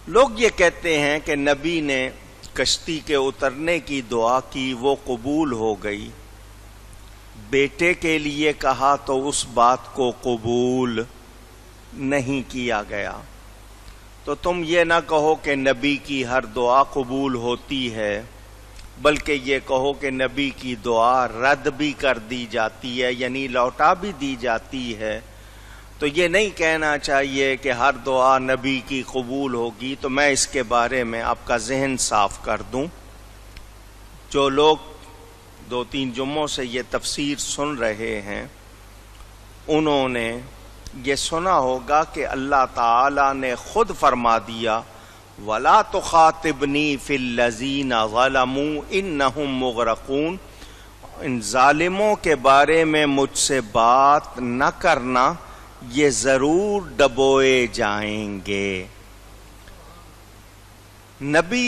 لوگ یہ کہتے ہیں کہ نبی نے کشتی کے اترنے کی دعا کی، وہ قبول ہو گئی، بیٹے کے لیے کہا تو اس بات کو قبول نہیں کیا گیا۔ تو تم یہ نہ کہو کہ نبی کی ہر دعا قبول ہوتی ہے، بلکہ یہ کہو کہ نبی کی دعا رد بھی کر دی جاتی ہے، یعنی لوٹا بھی دی جاتی ہے۔ تو یہ نہیں کہنا چاہیے کہ ہر دعا نبی کی قبول ہوگی۔ تو میں اس کے بارے میں آپ کا ذہن صاف کر دوں۔ جو لوگ 2-3 جمعوں سے یہ تفسیر سن رہے ہیں، انہوں نے یہ سنا ہوگا کہ اللہ تعالی نے خود فرما دیا وَلَا تُخَاطِبْنِي فِي الَّذِينَ ظَلَمُوا إِنَّهُمْ مُغْرَقُونَ، ان ظالموں کے بارے میں مجھ سے بات نہ کرنا، یہ ضرور ڈبوئے جائیں گے۔ نبی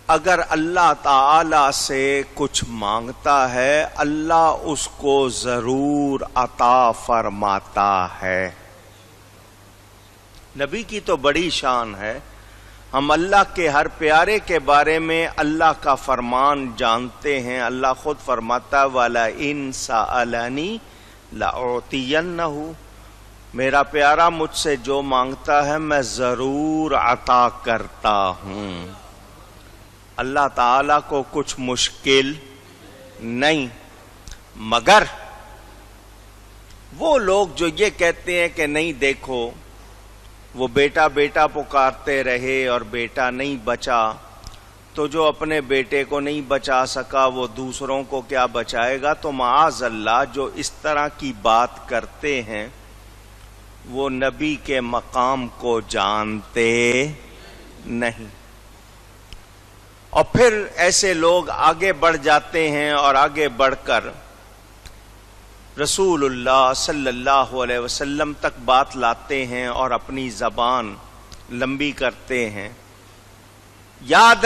اگر اللہ تعالی سے کچھ مانگتا ہے، اللہ اس کو ضرور عطا فرماتا ہے۔ نبی کی تو بڑی شان ہے۔ ہم اللہ کے ہر پیارے کے بارے میں اللہ کا فرمان جانتے ہیں۔ اللہ خود فرماتا وَلَئِن سَأَلَنِي لَأُعْطِيَنَّهُ، میرا پیارا مجھ سے جو مانگتا ہے میں ضرور عطا کرتا ہوں۔ اللہ تعالیٰ کو کچھ مشکل نہیں، مگر وہ لوگ جو یہ کہتے ہیں کہ نہیں دیکھو وہ بیٹا بیٹا پکارتے رہے اور بیٹا نہیں بچا، تو جو اپنے بیٹے کو نہیں بچا سکا وہ دوسروں کو کیا بچائے گا؟ تو معاذ اللہ جو اس طرح کی بات کرتے ہیں وہ نبی کے مقام کو جانتے نہیں۔ اور پھر ایسے لوگ آگے بڑھ جاتے ہیں اور آگے بڑھ کر رسول اللہ صلی اللہ علیہ وسلم تک بات لاتے ہیں اور اپنی زبان لمبی کرتے ہیں۔ یاد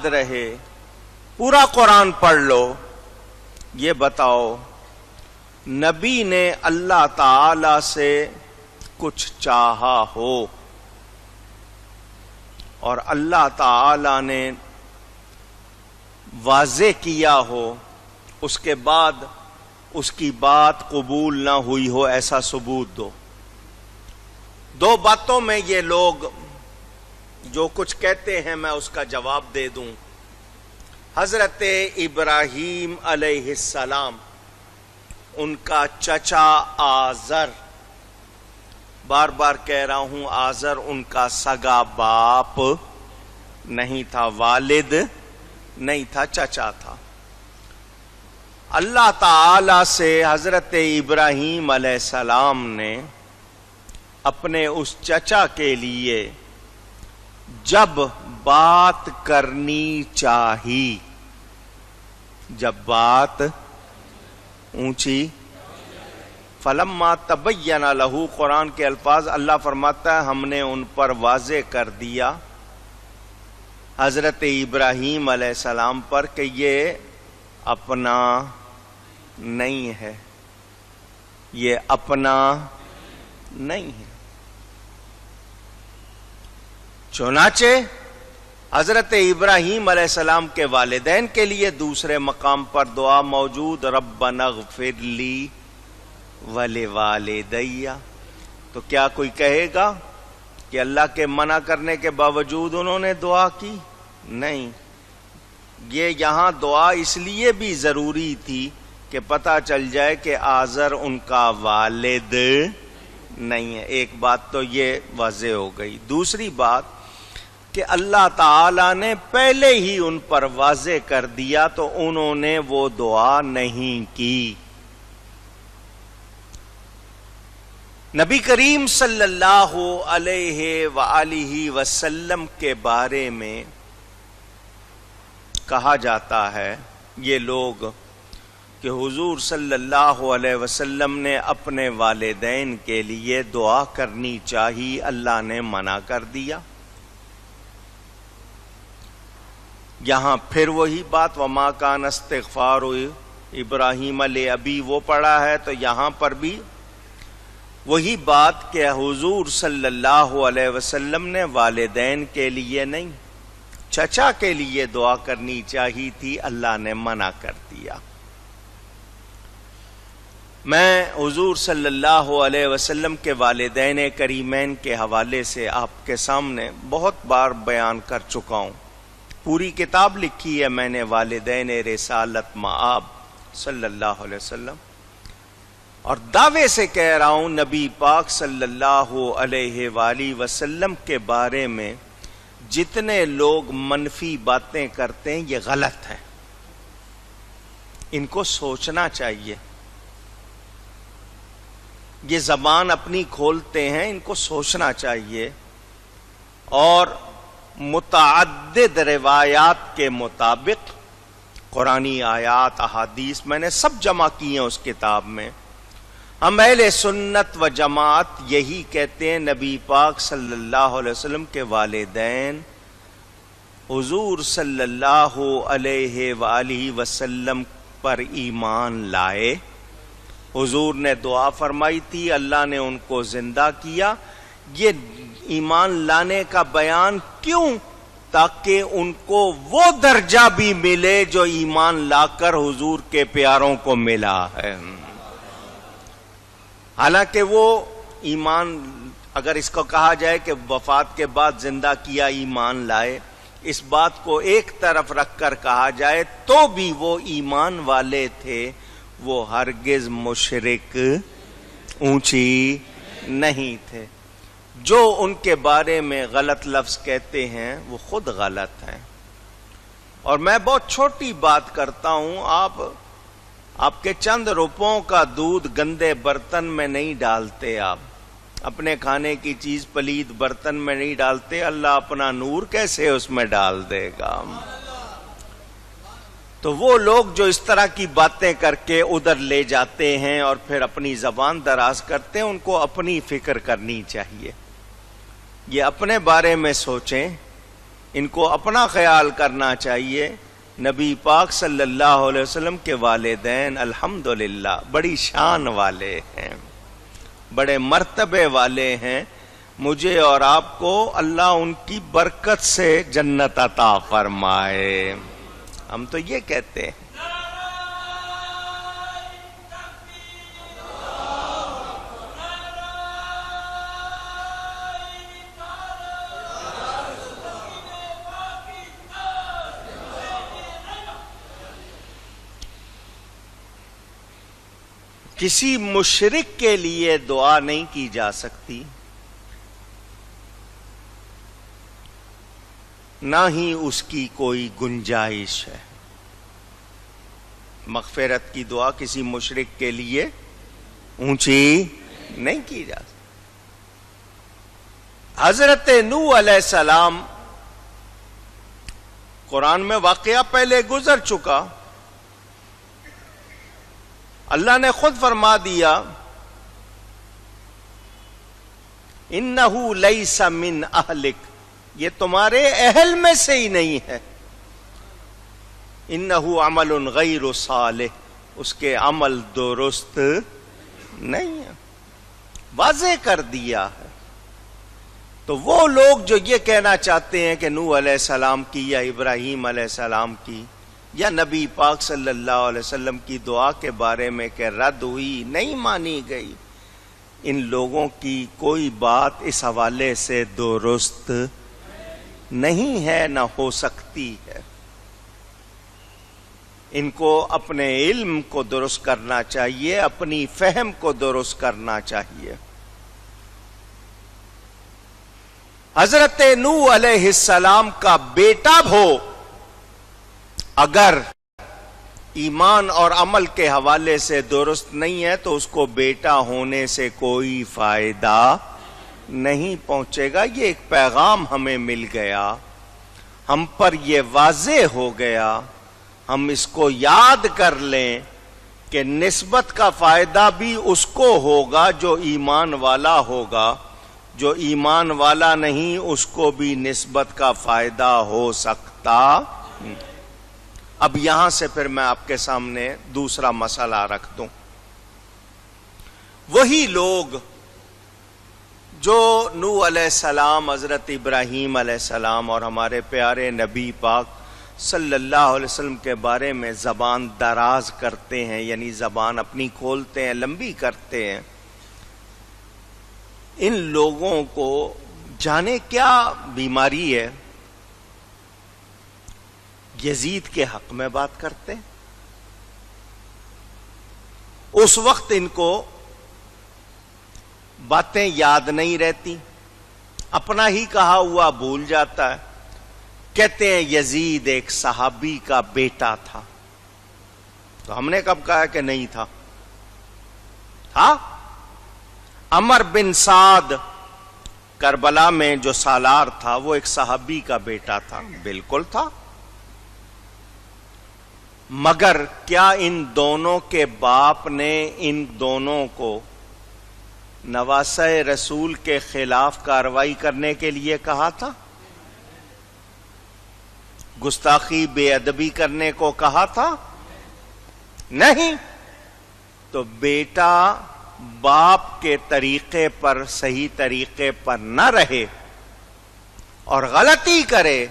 رہے پورا قرآن پڑھ لو، یہ بتاؤ نبی نے اللہ تعالی سے کچھ چاہا ہو اور اللہ تعالی نے واضح کیا ہو، اس کے بعد اس کی بات قبول نہ ہوئی ہو، ایسا ثبوت دو۔ 2 باتوں میں یہ لوگ جو کچھ کہتے ہیں میں اس کا جواب دے دوں۔ حضرت ابراہیم علیہ السلام، ان کا چچا آزر، بار بار کہہ رہا ہوں آزر ان کا سگا باپ نہیں تھا، والد نہیں تھا، چچا تھا۔ اللہ تعالی سے حضرت ابراہیم علیہ السلام نے اپنے اس چچا کے لیے جب بات کرنی چاہی، جب بات اونچی، فلما تبین لہ، قرآن کے الفاظ اللہ فرماتا ہے ہم نے ان پر واضح کر دیا حضرت ابراہیم علیہ السلام پر کہ یہ اپنا نہیں ہے، یہ اپنا نہیں ہے۔ چنانچہ حضرت ابراہیم علیہ السلام کے والدین کے لیے دوسرے مقام پر دعا موجود، ربنا اغفر لی ولوالدی۔ تو کیا کوئی کہے گا کہ اللہ کے منع کرنے کے باوجود انہوں نے دعا کی؟ نہیں، یہ یہاں دعا اس لیے بھی ضروری تھی کہ پتہ چل جائے کہ آزر ان کا والد نہیں ہے۔ ایک بات تو یہ واضح ہو گئی۔ دوسری بات کہ اللہ تعالی نے پہلے ہی ان پر واضح کر دیا تو انہوں نے وہ دعا نہیں کی۔ نبی کریم صلی اللہ علیہ وآلہ وسلم کے بارے میں کہا جاتا ہے یہ لوگ کہ حضور صلی اللہ علیہ وسلم نے اپنے والدین کے لیے دعا کرنی چاہی، اللہ نے منع کر دیا۔ یہاں پھر وہی بات وما کان استغفار ابراہیم لأبی وہ پڑھا ہے، تو یہاں پر بھی وہی بات کہ حضور صلی اللہ علیہ وسلم نے والدین کے لیے نہیں، چچا کے لیے دعا کرنی چاہیے تھی، اللہ نے منع کر دیا۔ میں حضور صلی اللہ علیہ وسلم کے والدین کریمین کے حوالے سے آپ کے سامنے بہت بار بیان کر چکا ہوں، پوری کتاب لکھی ہے میں نے والدین رسالت مآب صلی اللہ علیہ وسلم، اور دعوے سے کہہ رہا ہوں نبی پاک صلی اللہ علیہ وآلہ وسلم کے بارے میں جتنے لوگ منفی باتیں کرتے ہیں یہ غلط ہے، ان کو سوچنا چاہیے۔ یہ زبان اپنی کھولتے ہیں، ان کو سوچنا چاہیے، اور متعدد روایات کے مطابق قرآنی آیات احادیث میں نے سب جمع کی ہیں اس کتاب میں۔ ہم اہل سنت و جماعت یہی کہتے ہیں نبی پاک صلی اللہ علیہ وسلم کے والدین حضور صلی اللہ علیہ وآلہ وسلم پر ایمان لائے، حضور نے دعا فرمائی تھی، اللہ نے ان کو زندہ کیا۔ یہ ایمان لانے کا بیان کیوں؟ تاکہ ان کو وہ درجہ بھی ملے جو ایمان لا کر حضور کے پیاروں کو ملا ہے۔ حالانکہ وہ ایمان، اگر اس کو کہا جائے کہ وفات کے بعد زندہ کیا ایمان لائے، اس بات کو ایک طرف رکھ کر کہا جائے تو بھی وہ ایمان والے تھے، وہ ہرگز مشرک اونچی نہیں تھے۔ جو ان کے بارے میں غلط لفظ کہتے ہیں وہ خود غلط ہیں۔ اور میں بہت چھوٹی بات کرتا ہوں، آپ کے چند روپوں کا دودھ گندے برتن میں نہیں ڈالتے، آپ اپنے کھانے کی چیز پلید برتن میں نہیں ڈالتے، اللہ اپنا نور کیسے اس میں ڈال دے گا؟ تو وہ لوگ جو اس طرح کی باتیں کر کے ادھر لے جاتے ہیں اور پھر اپنی زبان دراز کرتے ہیں، ان کو اپنی فکر کرنی چاہیے، یہ اپنے بارے میں سوچیں، ان کو اپنا خیال کرنا چاہیے۔ نبی پاک صلی اللہ علیہ وسلم کے والدین الحمدللہ بڑی شان والے ہیں، بڑے مرتبے والے ہیں، مجھے اور آپ کو اللہ ان کی برکت سے جنت عطا فرمائے، ہم تو یہ کہتے ہیں۔ کسی مشرک کے لیے دعا نہیں کی جا سکتی، نہ ہی اس کی کوئی گنجائش ہے۔ مغفرت کی دعا کسی مشرک کے لیے اونچی نہیں کی جا سکتی۔ حضرت نوح علیہ السلام، قرآن میں واقعہ پہلے گزر چکا، اللہ نے خود فرما دیا انہو لیس من اہلک، یہ تمہارے اہل میں سے ہی نہیں ہے، انہو عمل غیر صالح، اس کے عمل درست نہیں ہے، واضح کر دیا ہے۔ تو وہ لوگ جو یہ کہنا چاہتے ہیں کہ نوح علیہ السلام کی یا ابراہیم علیہ السلام کی یا نبی پاک صلی اللہ علیہ وسلم کی دعا کے بارے میں کہ رد ہوئی، نہیں مانی گئی، ان لوگوں کی کوئی بات اس حوالے سے درست نہیں ہے، نہ ہو سکتی ہے۔ ان کو اپنے علم کو درست کرنا چاہیے، اپنی فہم کو درست کرنا چاہیے۔ حضرت نوح علیہ السلام کا بیٹا ہو، اگر ایمان اور عمل کے حوالے سے درست نہیں ہے تو اس کو بیٹا ہونے سے کوئی فائدہ نہیں پہنچے گا۔ یہ ایک پیغام ہمیں مل گیا، ہم پر یہ واضح ہو گیا، ہم اس کو یاد کر لیں کہ نسبت کا فائدہ بھی اس کو ہوگا جو ایمان والا ہوگا، جو ایمان والا نہیں اس کو بھی نسبت کا فائدہ ہو سکتا۔ اب یہاں سے پھر میں آپ کے سامنے دوسرا مسئلہ رکھ دوں۔ وہی لوگ جو نوح علیہ السلام، حضرت ابراہیم علیہ السلام اور ہمارے پیارے نبی پاک صلی اللہ علیہ وسلم کے بارے میں زبان دراز کرتے ہیں، یعنی زبان اپنی کھولتے ہیں، لمبی کرتے ہیں، ان لوگوں کو جانے کیا بیماری ہے، یزید کے حق میں بات کرتے ہیں۔ اس وقت ان کو باتیں یاد نہیں رہتی، اپنا ہی کہا ہوا بھول جاتا ہے۔ کہتے ہیں یزید ایک صحابی کا بیٹا تھا، تو ہم نے کب کہا کہ نہیں تھا؟ عمر بن سعد کربلا میں جو سالار تھا وہ ایک صحابی کا بیٹا تھا، بالکل تھا، مگر کیا ان دونوں کے باپ نے ان دونوں کو نواسہ رسول کے خلاف کارروائی کرنے کے لیے کہا تھا؟ گستاخی بے ادبی کرنے کو کہا تھا؟ نہیں۔ تو بیٹا باپ کے طریقے پر، صحیح طریقے پر نہ رہے اور غلطی کرے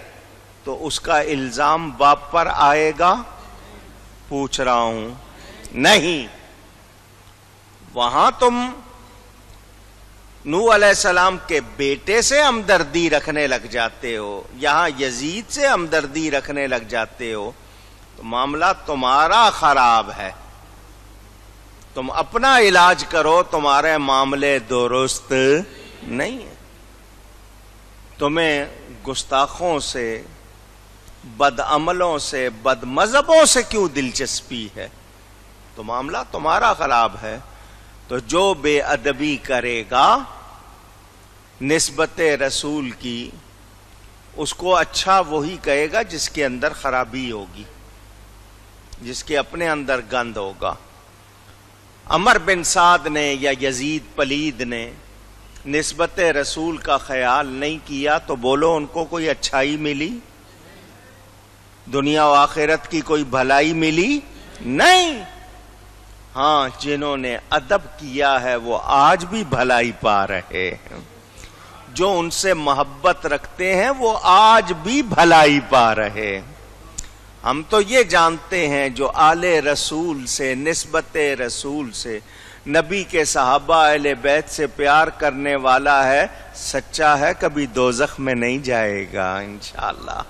تو اس کا الزام باپ پر آئے گا؟ پوچھ رہا ہوں، نہیں۔ وہاں تم نوح علیہ السلام کے بیٹے سے ہمدردی رکھنے لگ جاتے ہو، یہاں یزید سے ہمدردی رکھنے لگ جاتے ہو، تو معاملہ تمہارا خراب ہے۔ تم اپنا علاج کرو، تمہارے معاملے درست نہیں ہیں۔ تمہیں گستاخوں سے، بد عملوں سے، بد مذہبوں سے کیوں دلچسپی ہے؟ تو معاملہ تمہارا خراب ہے۔ تو جو بے ادبی کرے گا نسبت رسول کی، اس کو اچھا وہی کہے گا جس کے اندر خرابی ہوگی، جس کے اپنے اندر گند ہوگا۔ عمر بن سعد نے یا یزید پلید نے نسبت رسول کا خیال نہیں کیا، تو بولو ان کو کوئی اچھائی ملی؟ دنیا و آخرت کی کوئی بھلائی ملی؟ نہیں۔ ہاں، جنہوں نے ادب کیا ہے وہ آج بھی بھلائی پا رہے ہیں، جو ان سے محبت رکھتے ہیں وہ آج بھی بھلائی پا رہے ہیں۔ ہم تو یہ جانتے ہیں جو آل رسول سے، نسبت رسول سے، نبی کے صحابہ اہل بیت سے پیار کرنے والا ہے، سچا ہے، کبھی دوزخ میں نہیں جائے گا انشاءاللہ۔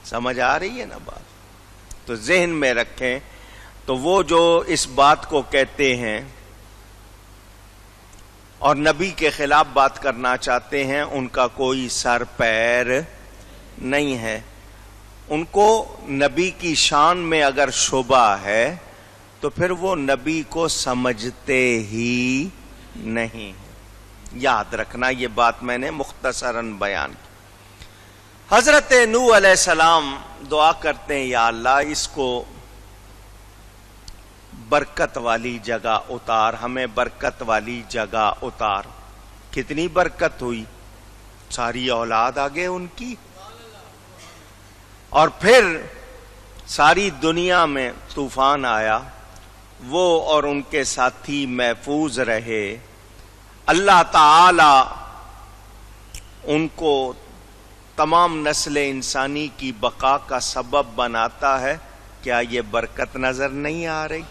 سمجھ آ رہی ہے نا بات؟ تو ذہن میں رکھیں۔ تو وہ جو اس بات کو کہتے ہیں اور نبی کے خلاف بات کرنا چاہتے ہیں، ان کا کوئی سر پیر نہیں ہے۔ ان کو نبی کی شان میں اگر شبہ ہے تو پھر وہ نبی کو سمجھتے ہی نہیں۔ یاد رکھنا، یہ بات میں نے مختصراً بیان کی۔ حضرت نوح علیہ السلام دعا کرتے ہیں، یا اللہ اس کو برکت والی جگہ اتار، ہمیں برکت والی جگہ اتار۔ کتنی برکت ہوئی، ساری اولاد آگے ان کی، اور پھر ساری دنیا میں طوفان آیا، وہ اور ان کے ساتھی محفوظ رہے۔ اللہ تعالی ان کو تمام نسل انسانی کی بقا کا سبب بناتا ہے۔ کیا یہ برکت نظر نہیں آ رہی؟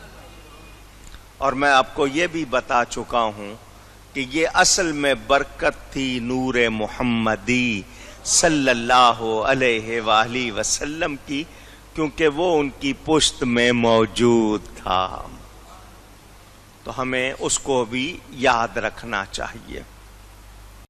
اور میں آپ کو یہ بھی بتا چکا ہوں کہ یہ اصل میں برکت تھی نور محمدی صلی اللہ علیہ وآلہ وسلم کی، کیونکہ وہ ان کی پشت میں موجود تھا۔ تو ہمیں اس کو بھی یاد رکھنا چاہیے۔